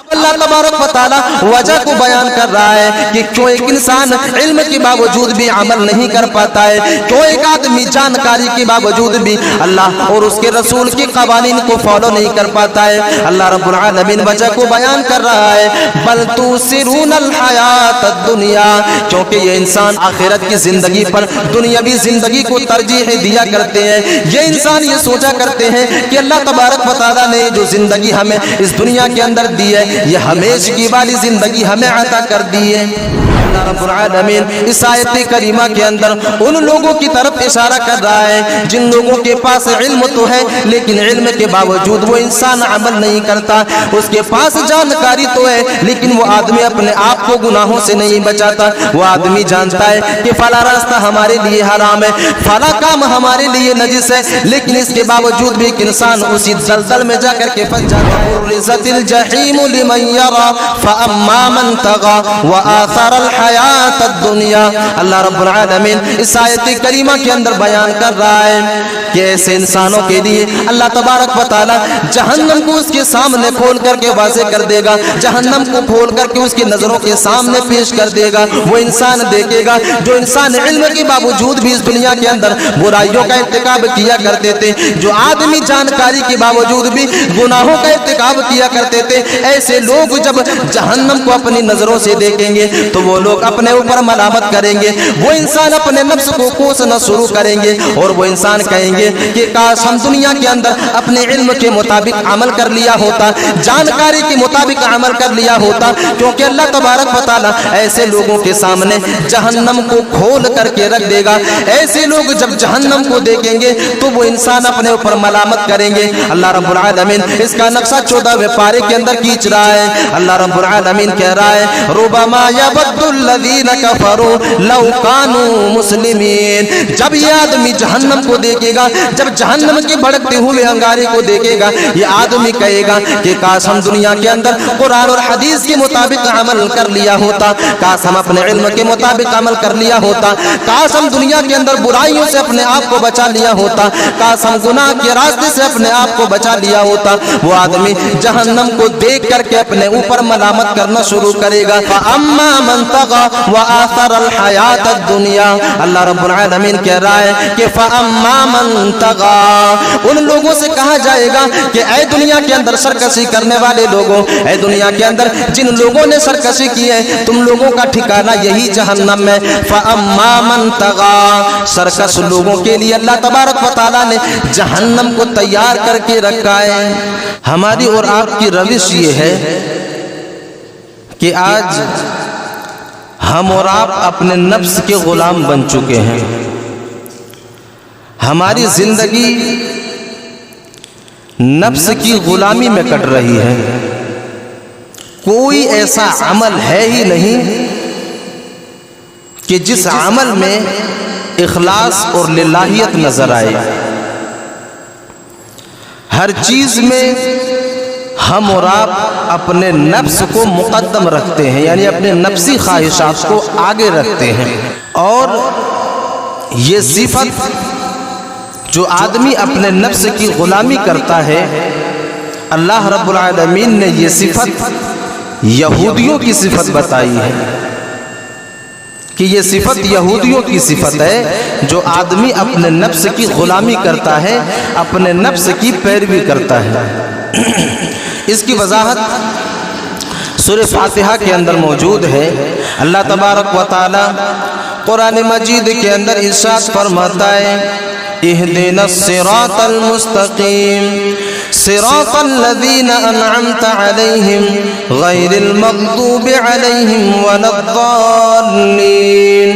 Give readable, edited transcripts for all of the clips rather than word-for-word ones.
اللہ تبارک و تعالی وجہ کو بیان کر رہا ہے کہ کیوں ایک انسان علم کے باوجود بھی عمل نہیں کر پاتا ہے، کیوں ایک آدمی جانکاری کے باوجود بھی اللہ اور اس کے رسول کی قوانین کو فالو نہیں کر پاتا ہے۔ اللہ رب العالمین وجہ کو بیان کر رہا ہے، بل تؤثرون الحیات الدنیا، کیونکہ یہ انسان آخرت کی زندگی پر دنیاوی زندگی کو ترجیح دیا کرتے ہیں۔ یہ انسان یہ سوچا کرتے ہیں کہ اللہ تبارک و تعالی نے جو زندگی ہمیں اس دنیا کے اندر دی ہے، یہ ہمیشگی والی زندگی ہمیں عطا کر دی ہے۔ اللہ رب العالمین اس آیت کریمہ کے اندر ان لوگوں کی طرف اشارہ کر رہا ہے جن لوگوں کے پاس علم تو ہے لیکن علم کے باوجود وہ انسان عمل نہیں کرتا، اس کے پاس جانکاری تو ہے لیکن وہ آدمی اپنے آپ کو گناہوں سے نہیں بچاتا۔ وہ آدمی جانتا ہے کہ فلاں راستہ ہمارے لیے حرام ہے، فلاں کام ہمارے لیے نجس ہے، لیکن اس کے باوجود بھی ایک انسان اسی دلدل میں جا کر کے پھنس جاتا ہے۔ برزت الجحیم لمن یری فاما من طغی وآثر الحیات الدنیا۔ اللہ رب العالمین اس آیت کریمہ کے اندر بیان کر رہا ہے کہ ایسے انسانوں کے لیے اللہ تبارک و تعالی جہنم کو اس کے سامنے کھول کر کے واضح کر دے گا، جہنم کو کھول کر کے اس کی نظروں کے سامنے پیش کر دے گا۔ وہ انسان دیکھے گا جو انسان علم کے باوجود بھی اس دنیا کے اندر برائیوں کا ارتکاب کیا کرتے تھے، جو آدمی جانکاری کے باوجود بھی گناہوں کا ارتکاب کیا کرتے تھے، ایسے لوگ جب جہنم کو اپنی نظروں سے دیکھیں گے تو وہ لوگ اپنے اوپر ملامت کریں گے، وہ انسان اپنے نفس کو کوسنا شروع کریں گے اور وہ انسان کہیں گے کہ کاش ہم دنیا کے اندر اپنے علم کے مطابق عمل کر لیا ہوتا، جانکاری کے مطابق عمل کر لیا ہوتا، کیونکہ اللہ تبارک و تعالی ایسے لوگوں کے سامنے جہنم کو کھول کر کے رکھ دے گا۔ ایسے لوگ جب جہنم کو دیکھیں گے تو وہ انسان اپنے اوپر ملامت کریں گے۔ اللہ رب العالمین اس کا نقشہ 14ویں پارے کے اندر کھینچ رہا ہے۔ اللہ رب العالمین کہہ رہا ہے ربما یود الذین کفروا لو کانوا مسلمین۔ جب یہ آدمی جہنم کو دیکھے گا، جب جہنم کے بھڑکتے ہوئے انگارے کو دیکھے گا، یہ آدمی کہے گا کہ کاش ہم دنیا کے اندر قرآن اور حدیث کے مطابق عمل کر لیا ہوتا، کاش ہم اپنے علم کے مطابق عمل کر لیا ہوتا، کاش ہم دنیا کے اندر برائیوں سے اپنے آپ کو بچا لیا ہوتا، کاش ہم گناہ کے راستے سے اپنے آپ کو بچا لیا ہوتا۔ وہ آدمی جہنم کو دیکھ کر کے اپنے اوپر ملامت کرنا شروع کرے گا۔ فَأَمَّا مَنْ طَغَى وَآثَرَ الْحَيَاةَ الدُّنْيَا۔ اللہ رب العالمین کہہ رہا ہے کہ فَأَمَّا مَنْ طَغَى، ان لوگوں سے کہا جائے گا کہ اے دنیا کے اندر سرکشی کرنے والے لوگوں، اے دنیا کے اندر جن لوگوں نے سرکشی کی ہے، تم لوگوں کا ٹھکانہ یہی جہنم ہے۔ فَأَمَّا مَنْ طَغَى، سرکش لوگوں کے لیے اللہ تبارک و تعالیٰ نے جہنم کو تیار کر کے رکھا ہے۔ ہماری اور آپ کی روش یہ ہے کہ آج ہم اور آپ اپنے نفس کے غلام بن چکے ہیں۔ ہماری زندگی نفس کی غلامی میں کٹ رہی ہے۔ کوئی ایسا عمل ہے ہی نہیں کہ جس عمل میں اخلاص اور للہیت نظر آئے۔ ہر چیز میں ہم اور آپ اپنے نفس کو مقدم رکھتے ہیں، یعنی اپنے نفسی خواہشات کو آگے رکھتے ہیں، اور یہ صفت جو آدمی اپنے نفس کی غلامی کرتا ہے، اللہ رب العالمین نے یہ صفت یہودیوں کی صفت بتائی ہے کہ یہ صفت یہودیوں کی صفت ہے، جو آدمی اپنے نفس کی غلامی کرتا ہے، اپنے نفس کی پیروی کرتا ہے۔ اس کی وضاحت سورہ فاتحہ کے اندر موجود ہے۔ اللہ تبارک و تعالی قرآن مجید کے اندر ارشاد فرماتا ہے اہدنا الصراط المستقیم صراط الذین انعمت علیہم غیر المغضوب علیہم ولا الضالین۔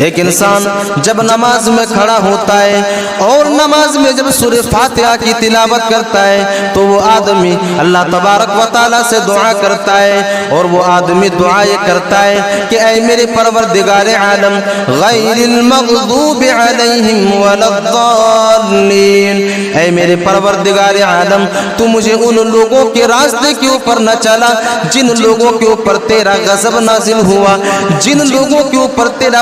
ایک انسان جب نماز میں کھڑا ہوتا ہے اور نماز میں جب سورہ فاتحہ کی تلاوت کرتا ہے تو وہ آدمی اللہ تبارک و تعالیٰ سے دعا کرتا ہے، اور وہ آدمی دعا یہ کرتا ہے کہ اے میرے پروردگار عالم غیر المغضوب علیہم ولا الضالین، اے میرے پروردگار عالم تو مجھے ان لوگوں کے راستے کے اوپر نہ چلا جن لوگوں کے اوپر تیرا غضب نازل ہوا، جن لوگوں کے اوپر تیرا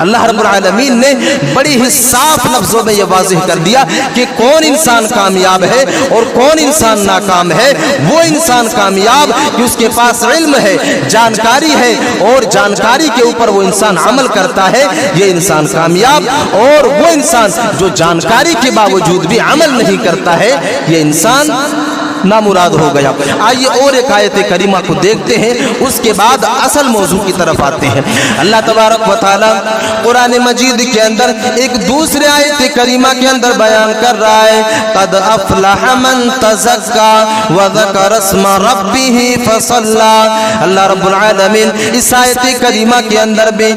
اللہ رب العالمین نے بڑی ہی صاف لفظوں میں یہ واضح کر دیا کہ کون انسان کامیاب ہے اور کون انسان ناکام ہے۔ وہ انسان کامیاب کہ اس کے پاس علم ہے، جانکاری ہے اور جانکاری کے اوپر وہ انسان عمل کرتا ہے، یہ انسان کامیاب۔ اور وہ انسان جو جانکاری کے باوجود بھی عمل نہیں کرتا ہے، یہ انسان نامراد ہو گیا۔ آئیے اور ایک آیت کریمہ کو دیکھتے ہیں، اس کے بعد اصل موضوع کی طرف آتے ہیں۔ اللہ تبارک و تعالی قرآن مجید کے اندر ایک دوسرے آیت کریمہ کے اندر بیان کر رہا ہے، قد افلح من تزکا وذکر اسم ربہ فصلی۔ اللہ رب العالمین اس آیت کریمہ کے اندر بھی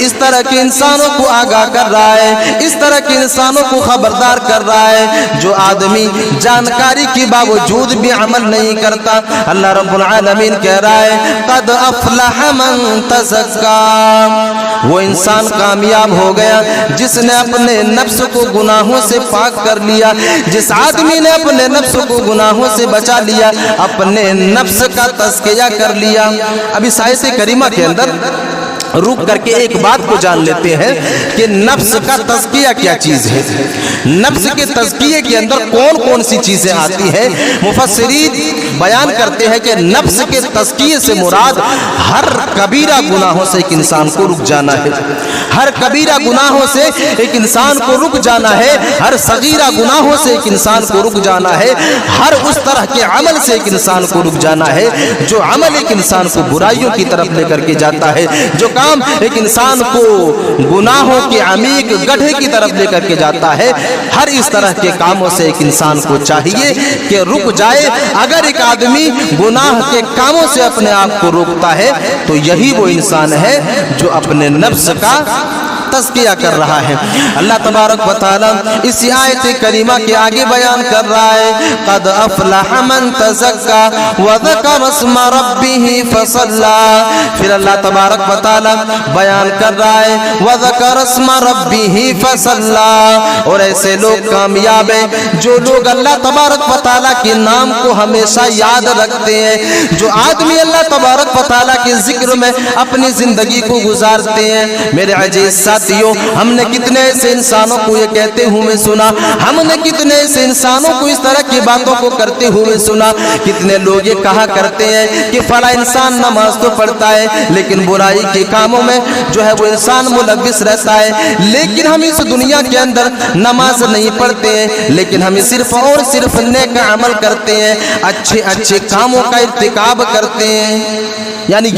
اس طرح کے انسانوں کو آگاہ کر رہا ہے، اس طرح کے انسانوں کو خبردار کر رہا ہے جو آدمی جانکاری کے باوجود بھی عمل نہیں کرتا۔ اللہ رب العالمین کہہ رہا ہے قد افلح من تزکا، وہ انسان کامیاب ہو گیا جس نے اپنے نفس کو گناہوں سے پاک کر لیا، جس آدمی نے اپنے نفس کو گناہوں سے بچا لیا، اپنے نفس کا تزکیہ کر لیا۔ اب اس آیت کریمہ کے اندر رک کر کے ایک بات کو جان لیتے ہیں کہ نفس کا تزکیہ کیا چیز ہے، نفس کے تزکیے کے اندر کون کون سی چیزیں آتی ہیں۔ مفسرین بیان کرتے ہیں کہ نفس کے تزکیے سے مراد ہر کبیرہ گناہوں سے ایک انسان کو رک جانا ہے، ہر کبیرہ گناہوں سے ایک انسان کو رک جانا ہے، ہر صغیرہ گناہوں سے ایک انسان کو رک جانا ہے، ہر اس طرح کے عمل سے ایک انسان کو رک جانا ہے جو عمل ایک انسان کو برائیوں کی طرف لے کر کے جاتا ہے، جو کام ایک انسان کو گناہوں کے عمیق گڑھے کی طرف لے کر کے جاتا ہے۔ ہر اس طرح کے کاموں سے ایک انسان کو چاہیے کہ رک جائے۔ اگر ایک آدمی گناہ کے کاموں سے اپنے آپ کو روکتا ہے تو یہی وہ انسان ہے جو اپنے نفس کا تزکیہ کر رہا ہے۔ اللہ تبارک و تعالی اس آیت کریمہ کے آگے بیان کر رہا ہے قد افلح من تزکا وذکر اسم ربہ فصلی۔ پھر اللہ تبارک و تعالی بیان کر رہا ہے وذکر اسم ربہ فصلی، اور ایسے لوگ کامیاب ہیں جو لوگ اللہ تبارک و تعالی کے نام کو ہمیشہ یاد رکھتے ہیں، جو آدمی اللہ تبارک و تعالی کے ذکر میں اپنی زندگی کو گزارتے ہیں۔ میرے عزیز ساتھیوں، ہم نے کتنے ایسے انسانوں کو یہ کہتے ہوئے سنا، ہم نے کتنے ایسے انسانوں کو اس طرح کی باتوں کو کرتے ہوئے سنا۔ کتنے لوگ یہ کہا کرتے ہیں کہ فلاں انسان نماز تو پڑھتا ہے لیکن برائی کے کاموں میں جو ہے وہ انسان ملوث رہتا ہے، لیکن ہم اس دنیا کے اندر نماز نہیں پڑھتے ہیں لیکن ہم صرف اور صرف نیک عمل کرتے ہیں، اچھے اچھے کاموں کا ارتکاب کرتے ہیں۔ یعنی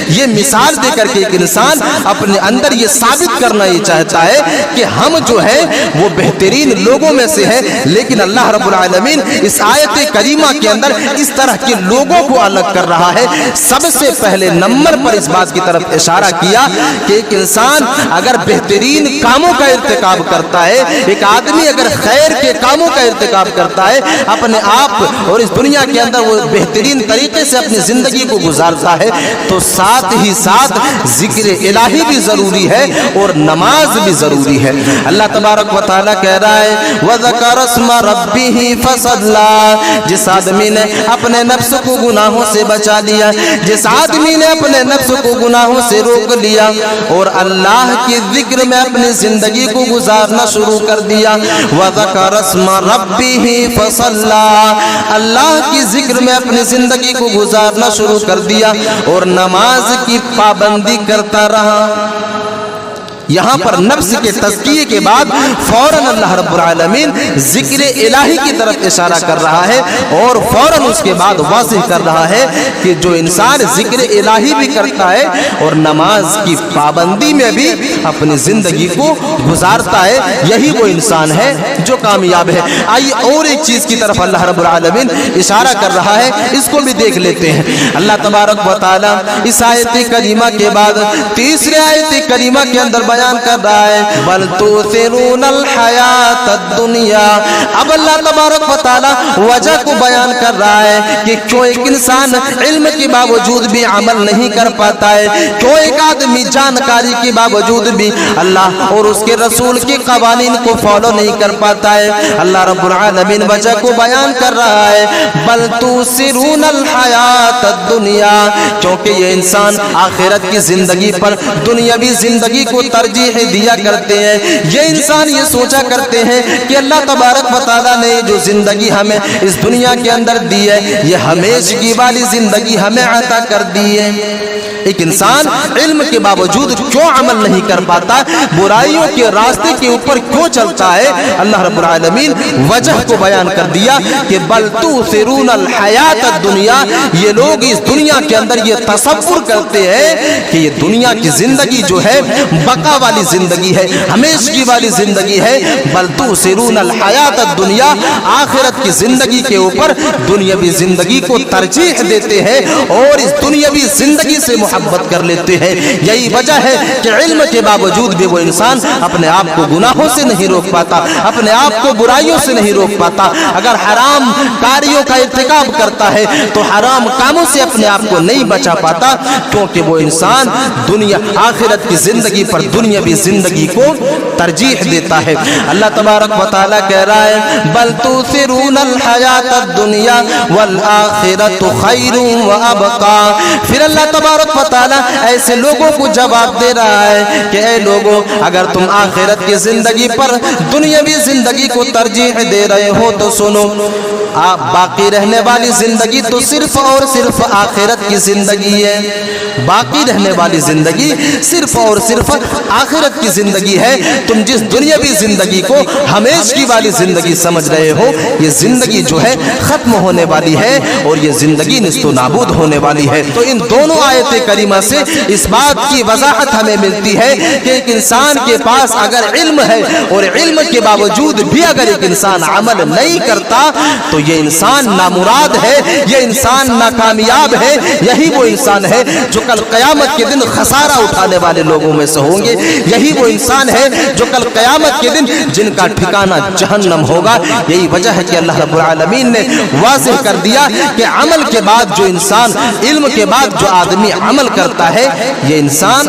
یہ مثال دے کر کے ایک انسان اپنے اندر یہ ثابت کرنا یہ چاہتا ہے کہ ہم جو ہے وہ بہترین لوگوں میں سے ہیں، لیکن اللہ رب العالمین اس آیت کریمہ کے اندر اس طرح کے لوگوں کو الگ کر رہا ہے۔ سب سے پہلے نمبر پر اس بات کی طرف اشارہ کیا کہ ایک انسان اگر بہترین کاموں کا ارتکاب کرتا ہے، ایک آدمی اگر خیر کے کاموں کا ارتکاب کرتا ہے، اپنے آپ اور اس دنیا کے اندر وہ بہترین طریقے سے اپنی زندگی کو گزارتا ہے، تو ساتھ ہی ساتھ ذکر الہی بھی ضروری ہے اور نماز بھی ضروری ہے۔ اللہ تبارک و تعالیٰ کہہ رہا ہے وَذَكَرَ اسْمَ رَبِّهِ فَصَلَّى، جس آدمی نے اپنے نفس کو گناہوں سے بچا لیا، جس آدمی نے اپنے نفس کو گناہوں سے روک لیا اور اللہ کے ذکر میں اپنی زندگی کو گزارنا شروع کر دیا، وَذَكَرَ اسْمَ رَبِّهِ فَصَلَّى، اللہ کی ذکر میں اپنی زندگی کو گزارنا شروع کر دیا اور نماز کی پابندی کرتا رہا۔ یہاں پر نفس کے تزکیے کے بعد فوراً اللہ رب العالمین ذکر الہی کی طرف اشارہ کر رہا ہے اور فوراً اس کے بعد واضح کر رہا ہے کہ جو انسان ذکر الہی بھی کرتا ہے اور نماز کی پابندی میں بھی اپنی زندگی کو گزارتا ہے، یہی وہ انسان ہے جو کامیاب ہے۔ آئیے اور ایک چیز کی طرف اللہ رب العالمین اشارہ کر رہا ہے، اس کو بھی دیکھ لیتے ہیں۔ اللہ تبارک و تعالیٰ اس آیت کریمہ کے بعد تیسرے آیت کریمہ کے اندر بیان کر رہا ہے بل تؤثرون الحیات الدنیا۔ اب اللہ تبارک و تعالی وجہ کو بیان کر رہا ہے کہ کیوں ایک انسان علم کے باوجود بھی عمل نہیں کر پاتا ہے، کیوں ایک آدمی جانکاری کے باوجود بھی اللہ اور اس کے رسول کے قوانین کو فالو نہیں کر پاتا ہے۔ اللہ رب العالمین وجہ کو بیان کر رہا ہے بل تؤثرون الحیات الدنیا، کیونکہ یہ انسان آخرت کی زندگی پر دنیاوی زندگی کو ترجیح دیا کرتے ہیں۔ یہ انسان یہ سوچا کرتے ہیں کہ اللہ تبارک و تعالیٰ نے جو زندگی ہمیں اس دنیا کے اندر دی ہے یہ ہمیشگی والی زندگی ہمیں عطا کر دی ہے۔ ایک انسان علم کے باوجود کیوں عمل نہیں کر پاتا، برائیوں کے راستے کے اوپر کیوں چلتا ہے؟ اللہ رب العالمین وجہ کو بیان کر دیا کہ بل تؤثرون الحیات الدنیا، یہ لوگ اس دنیا کے اندر یہ تصور کرتے ہیں کہ یہ دنیا کی زندگی جو ہے بقا والی زندگی ہے، ہمیشگی والی زندگی ہے۔ بل تؤثرون الحیات الدنیا، آخرت کی زندگی کے اوپر دنیاوی زندگی کو ترجیح دیتے ہیں اور اس دنیاوی زندگی سے محبت کر لیتے ہیں۔ یہی وجہ ہے کہ علم کے باوجود بھی وہ انسان اپنے آپ کو گناہوں سے نہیں روک پاتا، اپنے آپ کو برائیوں سے نہیں روک پاتا۔ اگر حرام کاریوں کا ارتکاب کرتا ہے تو حرام کاموں سے اپنے آپ کو نہیں بچا پاتا، کیونکہ وہ انسان دنیا آخرت کی زندگی پر دنیاوی زندگی کو ترجیح دیتا ہے۔ اللہ تبارک و تعالیٰ کہہ رہا ہے بل تؤثرون الحیات الدنیا والآخرۃ خیر وابقا۔ پھر اللہ تبارک و تعالیٰ ایسے لوگوں کو جواب دے رہا ہے کہ اے لوگوں، اگر تم آخرت کی زندگی پر دنیاوی زندگی کو ترجیح دے رہے ہو تو سنو، آپ باقی رہنے والی زندگی تو صرف اور صرف آخرت کی زندگی ہے۔ باقی رہنے والی زندگی صرف اور صرف آخرت کی زندگی ہے۔ تم جس دنیاوی زندگی کو ہمیشگی والی زندگی سمجھ رہے ہو، یہ زندگی جو ہے ختم ہونے والی ہے اور یہ زندگی نست و نابود ہونے والی ہے۔ تو ان دونوں آیت کریمہ سے اس بات کی وضاحت ہمیں ملتی ہے کہ ایک انسان کے پاس اگر علم ہے اور علم کے باوجود بھی اگر ایک انسان عمل نہیں کرتا تو یہ انسان نامراد ہے، یہ انسان ناکامیاب ہے۔ یہی وہ انسان ہے جو کل قیامت کے دن خسارہ اٹھانے والے لوگوں میں سے ہوں گے۔ یہی وہ انسان ہے جو کل قیامت کے دن جن کا ٹھکانہ جہنم ہوگا۔ یہی وجہ ہے کہ اللہ رب العالمین نے واضح کر دیا کہ عمل کے بعد جو انسان، علم کے بعد جو آدمی عمل کرتا ہے یہ انسان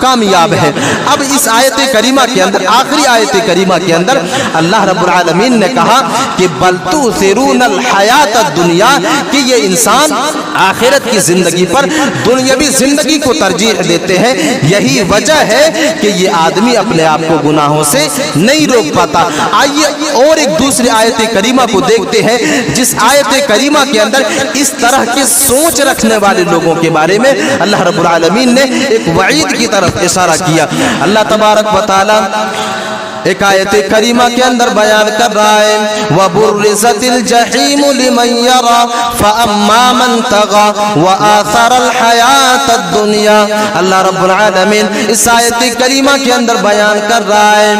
کامیاب ہے۔ اب اس آیت کریمہ کے اندر، آخری آیت کریمہ کے اندر اللہ رب العالمین نے کہا کہ بل تؤثرون الحیات الدنیا، کہ یہ انسان آخرت کی زندگی پر دنیاوی زندگی کو ترجیح دیتے ہیں۔ یہی وجہ ہے کہ یہ آدمی اپنے آپ کو گناہوں سے نہیں روک پاتا۔ آئیے اور ایک دوسری آیت کریمہ کو دیکھتے ہیں جس آیت کریمہ کے اندر اس طرح کی سوچ رکھنے والے لوگوں کے بارے میں اللہ رب العالمین نے ایک وعید کی طرف اشارہ کیا۔ اللہ تبارک و تعالی ایک آیت کریمہ کے اندر بیان کر رہا ہے وَبُرِّزَتِ الْجَحِيمُ لِمَنْ يَرَى فَأَمَّا مَنْ طَغَى وَآثَرَ الْحَيَاةَ الدُّنْيَا۔ اللہ رب العالمین اس آیت کریمہ کے اندر بیان کر رہا ہے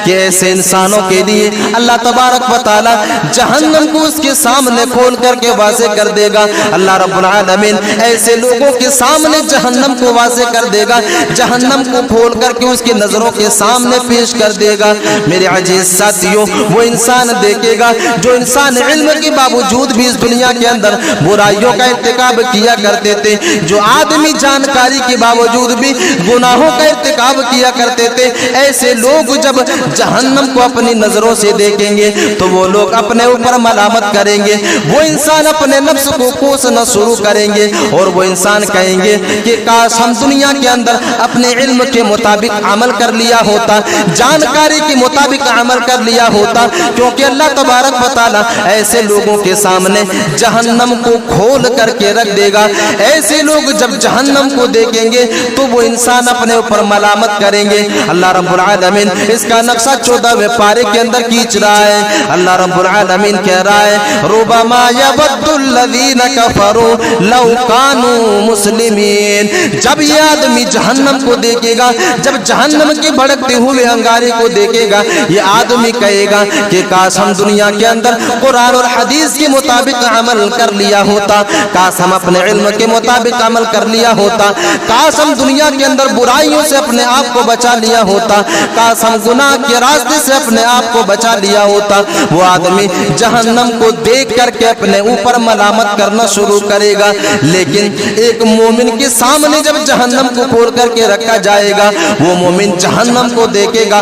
کہ ایسے انسانوں کے لیے اللہ تبارک و تعالی جہنم کو اس کے سامنے کھول کر کے واضح کر دے گا۔ اللہ رب العالمین ایسے لوگوں کے سامنے جہنم کو واضح کر دے گا، جہنم کو کھول کر کے اس کی نظروں کے سامنے پیش کر دے گا۔ میرے عزیز ساتھیوں، وہ انسان دیکھے گا جو انسان علم کے باوجود بھی اس دنیا کے اندر برائیوں کا ارتکاب کیا کرتے تھے، جو آدمی جانکاری کے باوجود بھی گناہوں کا ارتکاب کیا کرتے تھے، ایسے لوگ جب جہنم کو اپنی نظروں سے دیکھیں گے تو وہ لوگ اپنے اوپر ملامت کریں گے، وہ انسان اپنے نفس کو کوسنا شروع کریں گے اور وہ انسان کہیں گے کہ کاش ہم دنیا کے اندر اپنے علم کے مطابق عمل کر لیا ہوتا، جانکاری کے مطابق عمل کر لیا ہوتا، کیونکہ اللہ تبارک و تعالی ایسے لوگوں کے سامنے جہنم کو کھول کر کے رکھ دے گا۔ ایسے لوگ جب جہنم کو دیکھیں گے تو وہ انسان اپنے اوپر ملامت کریں گے۔ اللہ رب العالمین اس کا نقشہ 14ویں پارے کے اندر کھینچ رہا ہے۔ اللہ رب العالمین کہہ رہا ہے ربما یود الذین کفروا لو کانوا مسلمین۔ جب یہ آدمی جہنم کو دیکھے گا، جب جہنم کے بھڑکتے ہوئے انگارے کو دیکھے گا، یہ آدمی کہے گا کہ کاش ہم دنیا کے اندر قرآن اور حدیث کے مطابق عمل کر لیا ہوتا، کاش ہم اپنے علم کے مطابق عمل کر لیا ہوتا، کاش ہم دنیا کے اندر برائیوں سے اپنے آپ کو بچا لیا ہوتا، کاش ہم گناہ کے راستے سے اپنے آپ کو بچا لیا ہوتا۔ وہ آدمی جہنم کو دیکھ کر کے اپنے اوپر ملامت کرنا شروع کرے گا۔ لیکن ایک مومن کے سامنے جب جہنم کو کھول کر کے رکھا جائے گا، وہ مومن جہنم کو دیکھے گا